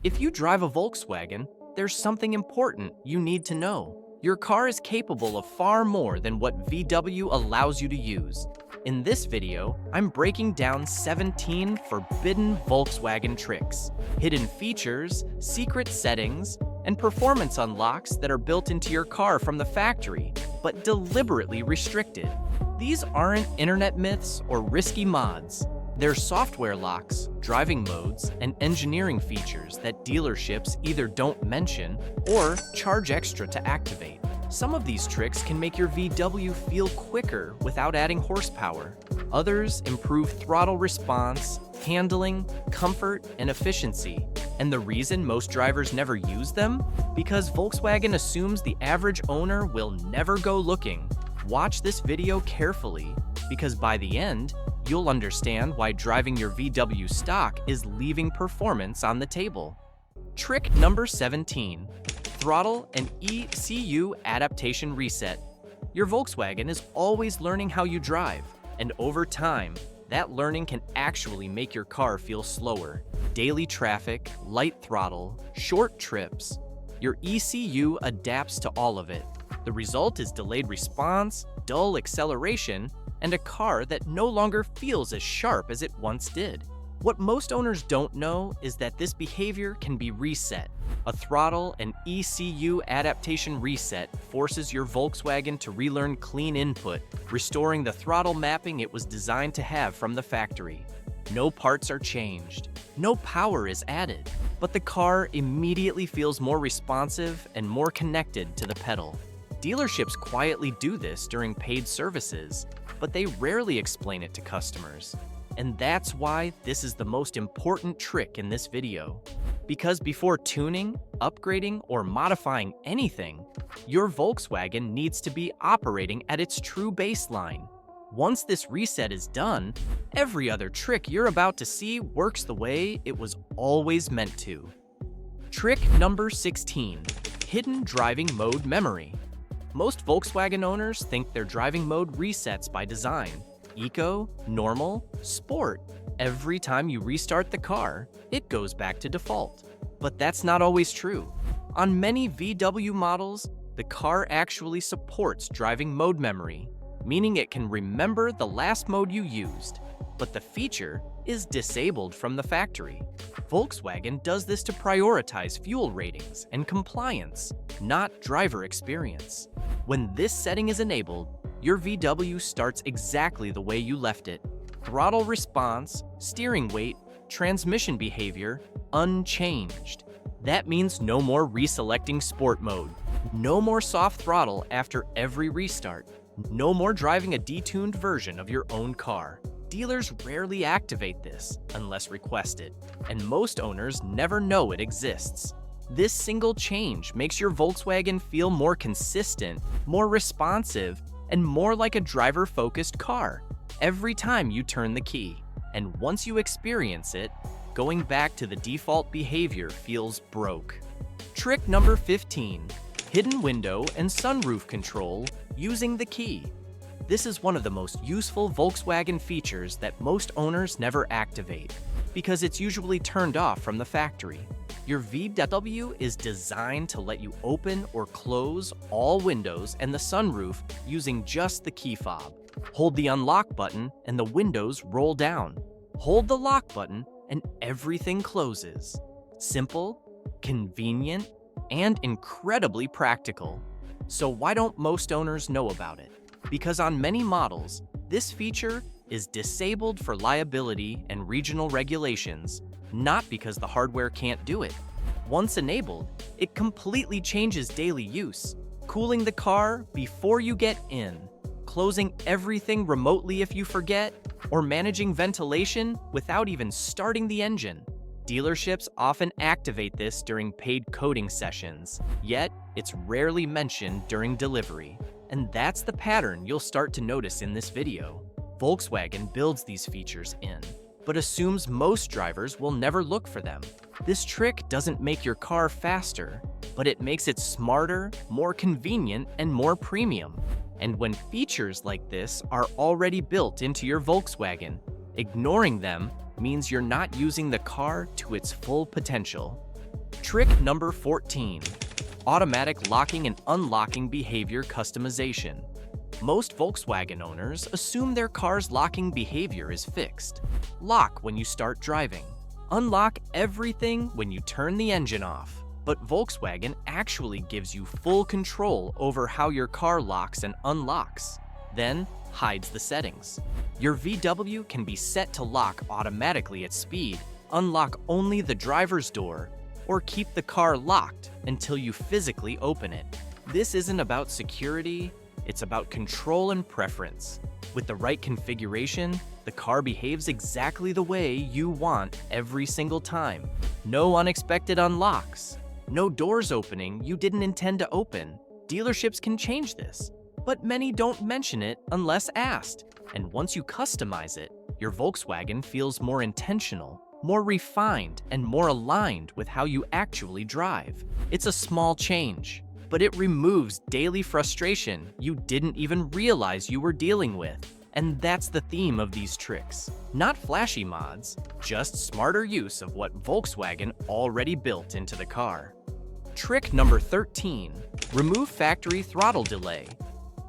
If you drive a Volkswagen, there's something important you need to know. Your car is capable of far more than what VW allows you to use. In this video, I'm breaking down 17 forbidden Volkswagen tricks, hidden features, secret settings, and performance unlocks that are built into your car from the factory, but deliberately restricted. These aren't internet myths or risky mods. They're software locks, driving modes, and engineering features that dealerships either don't mention or charge extra to activate. Some of these tricks can make your VW feel quicker without adding horsepower. Others improve throttle response, handling, comfort, and efficiency. And the reason most drivers never use them? Because Volkswagen assumes the average owner will never go looking. Watch this video carefully, because by the end, you'll understand why driving your VW stock is leaving performance on the table. Trick number 17. Throttle and ECU adaptation reset. Your Volkswagen is always learning how you drive, and over time, that learning can actually make your car feel slower. Daily traffic, light throttle, short trips. Your ECU adapts to all of it. The result is delayed response, dull acceleration, and a car that no longer feels as sharp as it once did. What most owners don't know is that this behavior can be reset. A throttle and ECU adaptation reset forces your Volkswagen to relearn clean input, restoring the throttle mapping it was designed to have from the factory. No parts are changed, no power is added, but the car immediately feels more responsive and more connected to the pedal. Dealerships quietly do this during paid services, but they rarely explain it to customers. And that's why this is the most important trick in this video. Because before tuning, upgrading, or modifying anything, your Volkswagen needs to be operating at its true baseline. Once this reset is done, every other trick you're about to see works the way it was always meant to. Trick number 16. Hidden driving mode memory. Most Volkswagen owners think their driving mode resets by design. Eco, normal, sport. Every time you restart the car, it goes back to default. But that's not always true. On many VW models, the car actually supports driving mode memory, meaning it can remember the last mode you used, but the feature is disabled from the factory. Volkswagen does this to prioritize fuel ratings and compliance, not driver experience. When this setting is enabled, your VW starts exactly the way you left it. Throttle response, steering weight, transmission behavior, unchanged. That means no more reselecting sport mode, no more soft throttle after every restart, no more driving a detuned version of your own car. Dealers rarely activate this unless requested, and most owners never know it exists. This single change makes your Volkswagen feel more consistent, more responsive, and more like a driver-focused car every time you turn the key. And once you experience it, going back to the default behavior feels broke. Trick number 15. Hidden window and sunroof control using the key. This is one of the most useful Volkswagen features that most owners never activate, because it's usually turned off from the factory. Your VW is designed to let you open or close all windows and the sunroof using just the key fob. Hold the unlock button and the windows roll down. Hold the lock button and everything closes. Simple, convenient, and incredibly practical. So why don't most owners know about it? Because on many models, this feature is disabled for liability and regional regulations, not because the hardware can't do it. Once enabled, it completely changes daily use, cooling the car before you get in, closing everything remotely if you forget, or managing ventilation without even starting the engine. Dealerships often activate this during paid coding sessions, yet it's rarely mentioned during delivery. And that's the pattern you'll start to notice in this video. Volkswagen builds these features in, but assumes most drivers will never look for them. This trick doesn't make your car faster, but it makes it smarter, more convenient, and more premium. And when features like this are already built into your Volkswagen, ignoring them means you're not using the car to its full potential. Trick number 14. Automatic locking and unlocking behavior customization. Most Volkswagen owners assume their car's locking behavior is fixed. Lock when you start driving. Unlock everything when you turn the engine off. But Volkswagen actually gives you full control over how your car locks and unlocks, then hides the settings. Your VW can be set to lock automatically at speed, unlock only the driver's door, or keep the car locked until you physically open it. This isn't about security, it's about control and preference. With the right configuration, the car behaves exactly the way you want every single time. No unexpected unlocks. No doors opening you didn't intend to open. Dealerships can change this, but many don't mention it unless asked. And once you customize it, your Volkswagen feels more intentional, more refined, and more aligned with how you actually drive. It's a small change, but it removes daily frustration you didn't even realize you were dealing with. And that's the theme of these tricks. Not flashy mods, just smarter use of what Volkswagen already built into the car. Trick number 13. Remove factory throttle delay.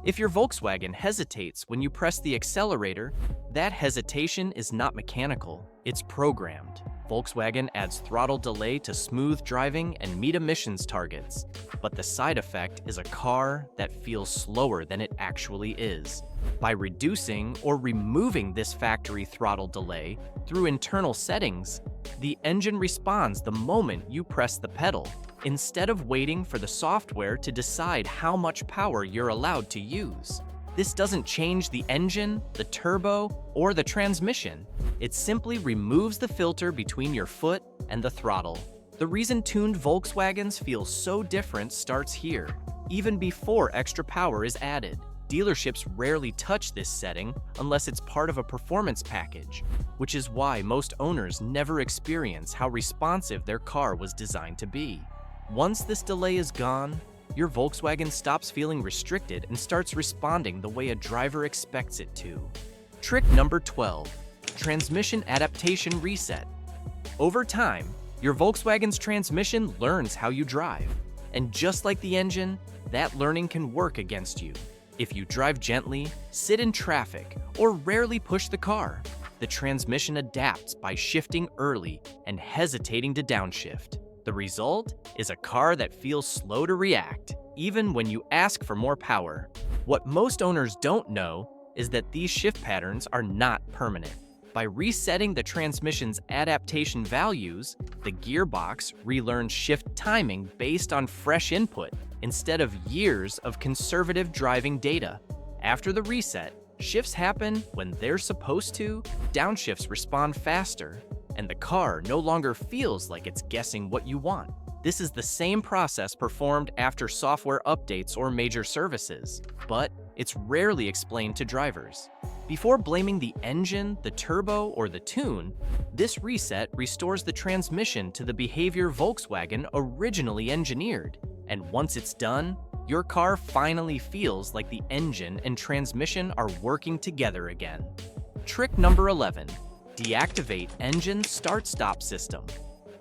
If your Volkswagen hesitates when you press the accelerator, that hesitation is not mechanical, it's programmed. Volkswagen adds throttle delay to smooth driving and meet emissions targets, but the side effect is a car that feels slower than it actually is. By reducing or removing this factory throttle delay through internal settings, the engine responds the moment you press the pedal, instead of waiting for the software to decide how much power you're allowed to use. This doesn't change the engine, the turbo, or the transmission. It simply removes the filter between your foot and the throttle. The reason tuned Volkswagens feel so different starts here, even before extra power is added. Dealerships rarely touch this setting unless it's part of a performance package, which is why most owners never experience how responsive their car was designed to be. Once this delay is gone, your Volkswagen stops feeling restricted and starts responding the way a driver expects it to. Trick number 12. Transmission adaptation reset. Over time, your Volkswagen's transmission learns how you drive. And just like the engine, that learning can work against you. If you drive gently, sit in traffic, or rarely push the car, the transmission adapts by shifting early and hesitating to downshift. The result is a car that feels slow to react, even when you ask for more power. What most owners don't know is that these shift patterns are not permanent. By resetting the transmission's adaptation values, the gearbox relearns shift timing based on fresh input instead of years of conservative driving data. After the reset, shifts happen when they're supposed to, downshifts respond faster, and the car no longer feels like it's guessing what you want. This is the same process performed after software updates or major services, but it's rarely explained to drivers. Before blaming the engine, the turbo, or the tune, this reset restores the transmission to the behavior Volkswagen originally engineered. And once it's done, your car finally feels like the engine and transmission are working together again. Trick number 11. Deactivate engine start-stop system.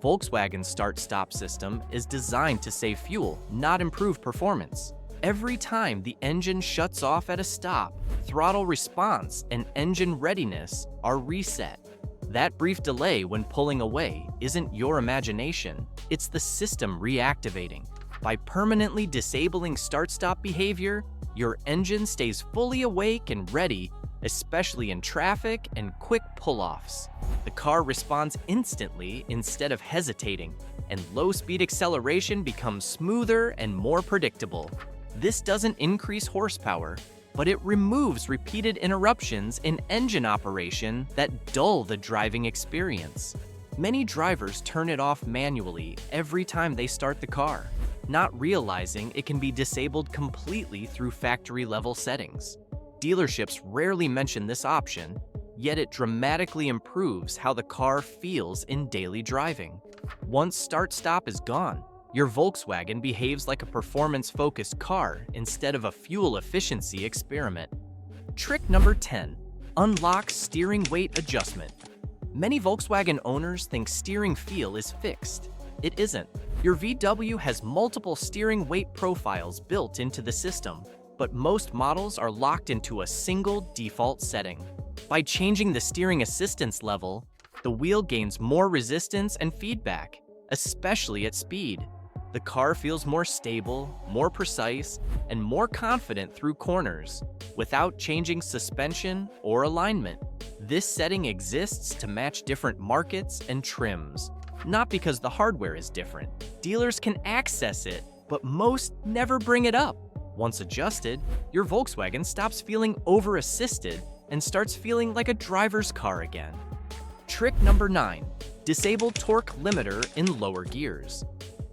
Volkswagen's start-stop system is designed to save fuel, not improve performance. Every time the engine shuts off at a stop, throttle response and engine readiness are reset. That brief delay when pulling away isn't your imagination, it's the system reactivating. By permanently disabling start-stop behavior, your engine stays fully awake and ready, especially in traffic and quick pull-offs. The car responds instantly instead of hesitating, and low-speed acceleration becomes smoother and more predictable. This doesn't increase horsepower, but it removes repeated interruptions in engine operation that dull the driving experience. Many drivers turn it off manually every time they start the car, not realizing it can be disabled completely through factory-level settings. Dealerships rarely mention this option, yet it dramatically improves how the car feels in daily driving. Once start-stop is gone, your Volkswagen behaves like a performance-focused car instead of a fuel efficiency experiment. Trick number 10. Unlock steering weight adjustment. Many Volkswagen owners think steering feel is fixed. It isn't. Your VW has multiple steering weight profiles built into the system, but most models are locked into a single default setting. By changing the steering assistance level, the wheel gains more resistance and feedback, especially at speed. The car feels more stable, more precise, and more confident through corners, without changing suspension or alignment. This setting exists to match different markets and trims, not because the hardware is different. Dealers can access it, but most never bring it up. Once adjusted, your Volkswagen stops feeling over-assisted and starts feeling like a driver's car again. Trick number 9. Disable torque limiter in lower gears.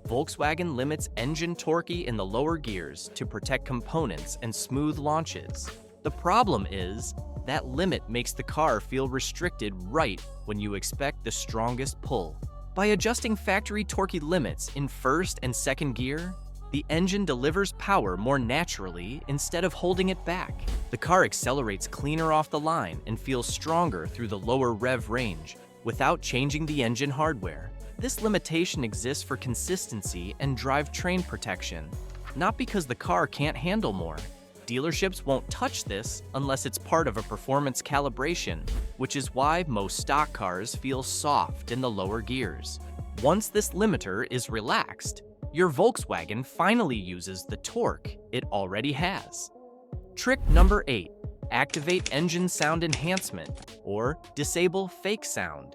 Volkswagen limits engine torque in the lower gears to protect components and smooth launches. The problem is, that limit makes the car feel restricted right when you expect the strongest pull. By adjusting factory torque limits in first and second gear, the engine delivers power more naturally instead of holding it back. The car accelerates cleaner off the line and feels stronger through the lower rev range without changing the engine hardware. This limitation exists for consistency and drivetrain protection, not because the car can't handle more. Dealerships won't touch this unless it's part of a performance calibration, which is why most stock cars feel soft in the lower gears. Once this limiter is relaxed, your Volkswagen finally uses the torque it already has. Trick number 8. Activate engine sound enhancement, or disable fake sound.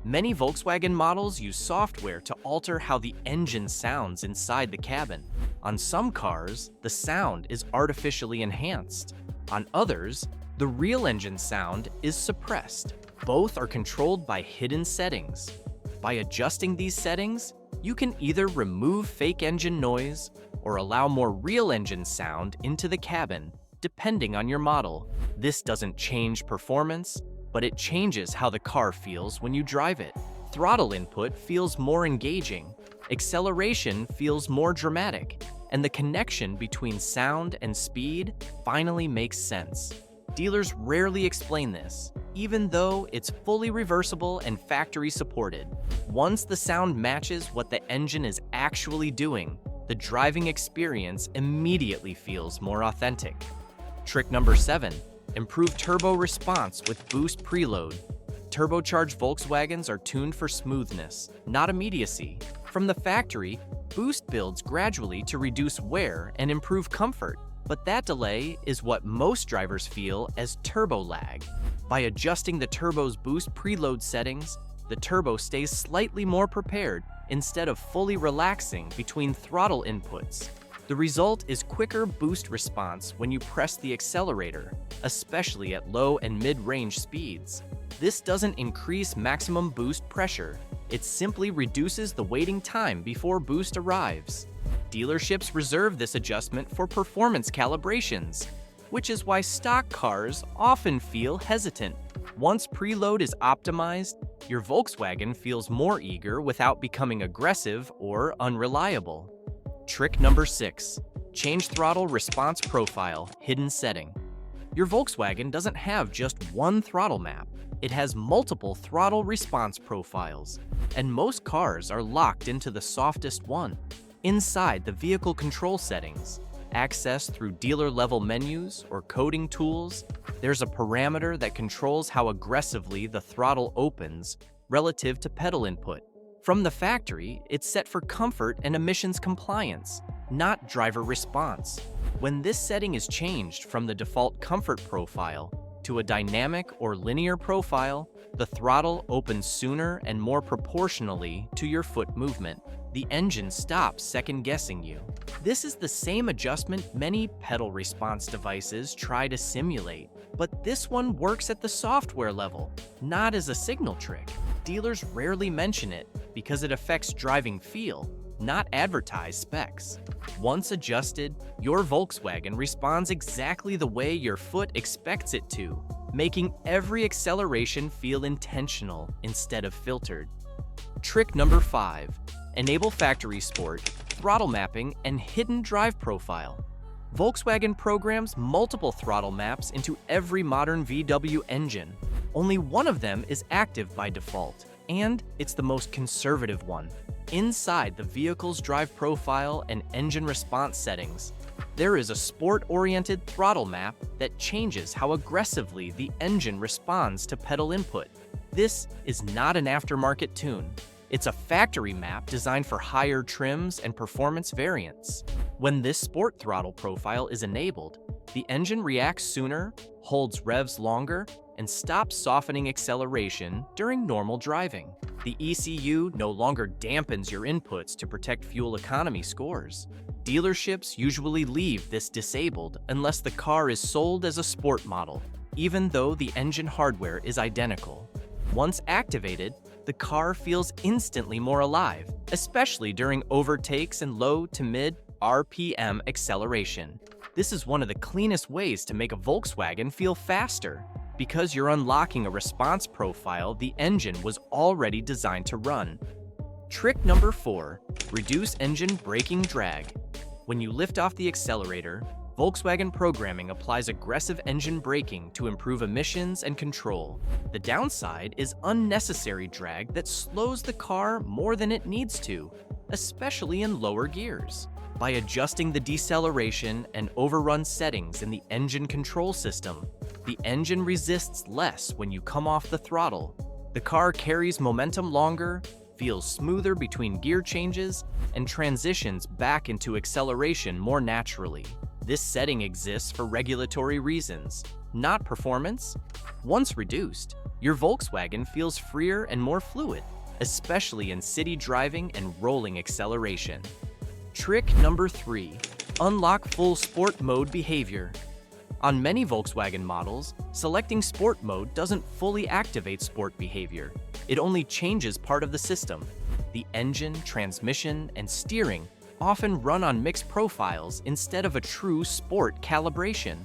Many Volkswagen models use software to alter how the engine sounds inside the cabin. On some cars, the sound is artificially enhanced. On others, the real engine sound is suppressed. Both are controlled by hidden settings. By adjusting these settings, you can either remove fake engine noise or allow more real engine sound into the cabin, depending on your model. This doesn't change performance, but it changes how the car feels when you drive it. Throttle input feels more engaging, acceleration feels more dramatic, and the connection between sound and speed finally makes sense. Dealers rarely explain this, even though it's fully reversible and factory supported. Once the sound matches what the engine is actually doing, the driving experience immediately feels more authentic. Trick number 7. Improve turbo response with boost preload. Turbocharged Volkswagens are tuned for smoothness, not immediacy. From the factory, boost builds gradually to reduce wear and improve comfort, but that delay is what most drivers feel as turbo lag. By adjusting the turbo's boost preload settings, the turbo stays slightly more prepared instead of fully relaxing between throttle inputs. The result is quicker boost response when you press the accelerator, especially at low and mid-range speeds. This doesn't increase maximum boost pressure, it simply reduces the waiting time before boost arrives. Dealerships reserve this adjustment for performance calibrations, which is why stock cars often feel hesitant. Once preload is optimized, your Volkswagen feels more eager without becoming aggressive or unreliable. Trick number 6. Change throttle response profile, hidden setting. Your Volkswagen doesn't have just one throttle map. It has multiple throttle response profiles, and most cars are locked into the softest one. Inside the vehicle control settings, accessed through dealer-level menus or coding tools, there's a parameter that controls how aggressively the throttle opens relative to pedal input. From the factory, it's set for comfort and emissions compliance, not driver response. When this setting is changed from the default comfort profile to a dynamic or linear profile, the throttle opens sooner and more proportionally to your foot movement. The engine stops second-guessing you. This is the same adjustment many pedal response devices try to simulate, but this one works at the software level, not as a signal trick. Dealers rarely mention it because it affects driving feel, not advertised specs. Once adjusted, your Volkswagen responds exactly the way your foot expects it to, making every acceleration feel intentional instead of filtered. Trick number 5. Enable factory sport, throttle mapping, and hidden drive profile. Volkswagen programs multiple throttle maps into every modern VW engine. Only one of them is active by default, and it's the most conservative one. Inside the vehicle's drive profile and engine response settings, there is a sport-oriented throttle map that changes how aggressively the engine responds to pedal input. This is not an aftermarket tune. It's a factory map designed for higher trims and performance variants. When this sport throttle profile is enabled, the engine reacts sooner, holds revs longer, and stops softening acceleration during normal driving. The ECU no longer dampens your inputs to protect fuel economy scores. Dealerships usually leave this disabled unless the car is sold as a sport model, even though the engine hardware is identical. Once activated, the car feels instantly more alive, especially during overtakes and low to mid RPM acceleration. This is one of the cleanest ways to make a Volkswagen feel faster, because you're unlocking a response profile the engine was already designed to run. Trick number 4, reduce engine braking drag. When you lift off the accelerator, Volkswagen programming applies aggressive engine braking to improve emissions and control. The downside is unnecessary drag that slows the car more than it needs to, especially in lower gears. By adjusting the deceleration and overrun settings in the engine control system, the engine resists less when you come off the throttle. The car carries momentum longer, feels smoother between gear changes, and transitions back into acceleration more naturally. This setting exists for regulatory reasons, not performance. Once reduced, your Volkswagen feels freer and more fluid, especially in city driving and rolling acceleration. Trick number 3, unlock full sport mode behavior. On many Volkswagen models, selecting sport mode doesn't fully activate sport behavior. It only changes part of the system. The engine, transmission, and steering often run on mixed profiles instead of a true sport calibration.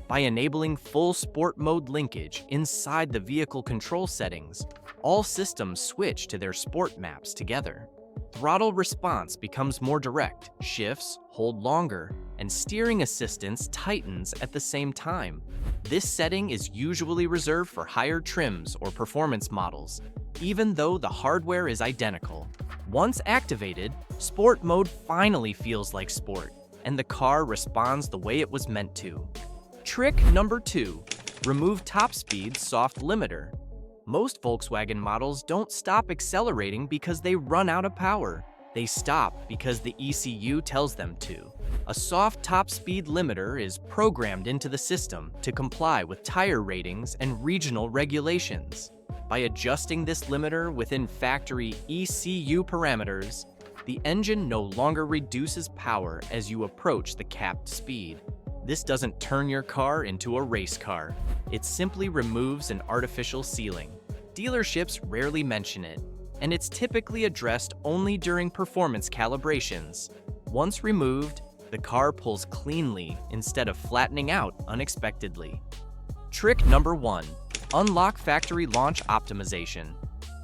By enabling full sport mode linkage inside the vehicle control settings, all systems switch to their sport maps together. Throttle response becomes more direct, shifts hold longer, and steering assistance tightens at the same time. This setting is usually reserved for higher trims or performance models, even though the hardware is identical. Once activated, sport mode finally feels like sport, and the car responds the way it was meant to. Trick number 2, remove top speed soft limiter. Most Volkswagen models don't stop accelerating because they run out of power. They stop because the ECU tells them to. A soft top speed limiter is programmed into the system to comply with tire ratings and regional regulations. By adjusting this limiter within factory ECU parameters, the engine no longer reduces power as you approach the capped speed. This doesn't turn your car into a race car. It simply removes an artificial ceiling. Dealerships rarely mention it, and it's typically addressed only during performance calibrations. Once removed, the car pulls cleanly instead of flattening out unexpectedly. Trick number 1, unlock factory launch optimization.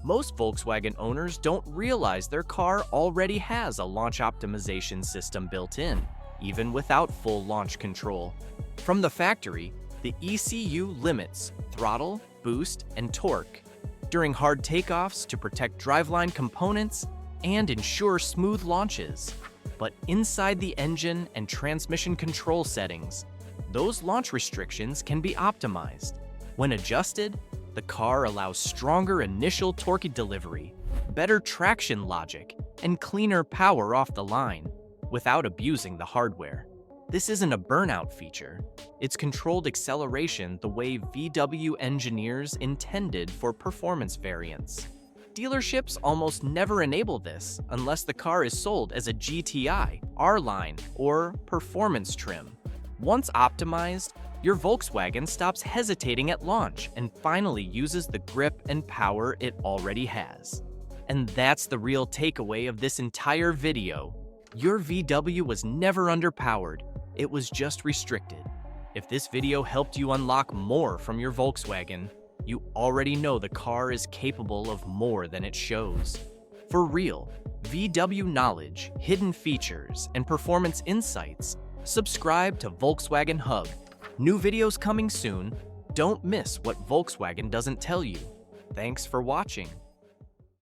Most Volkswagen owners don't realize their car already has a launch optimization system built in, even without full launch control. From the factory, the ECU limits throttle, boost, and torque during hard takeoffs to protect driveline components and ensure smooth launches. But inside the engine and transmission control settings, those launch restrictions can be optimized. When adjusted, the car allows stronger initial torque delivery, better traction logic, and cleaner power off the line, without abusing the hardware. This isn't a burnout feature. It's controlled acceleration the way VW engineers intended for performance variants. Dealerships almost never enable this unless the car is sold as a GTI, R-Line, or performance trim. Once optimized, your Volkswagen stops hesitating at launch and finally uses the grip and power it already has. And that's the real takeaway of this entire video. Your VW was never underpowered, it was just restricted. If this video helped you unlock more from your Volkswagen, you already know the car is capable of more than it shows. For real, VW knowledge, hidden features, and performance insights, subscribe to Volkswagen Hub. New videos coming soon. Don't miss what Volkswagen doesn't tell you. Thanks for watching.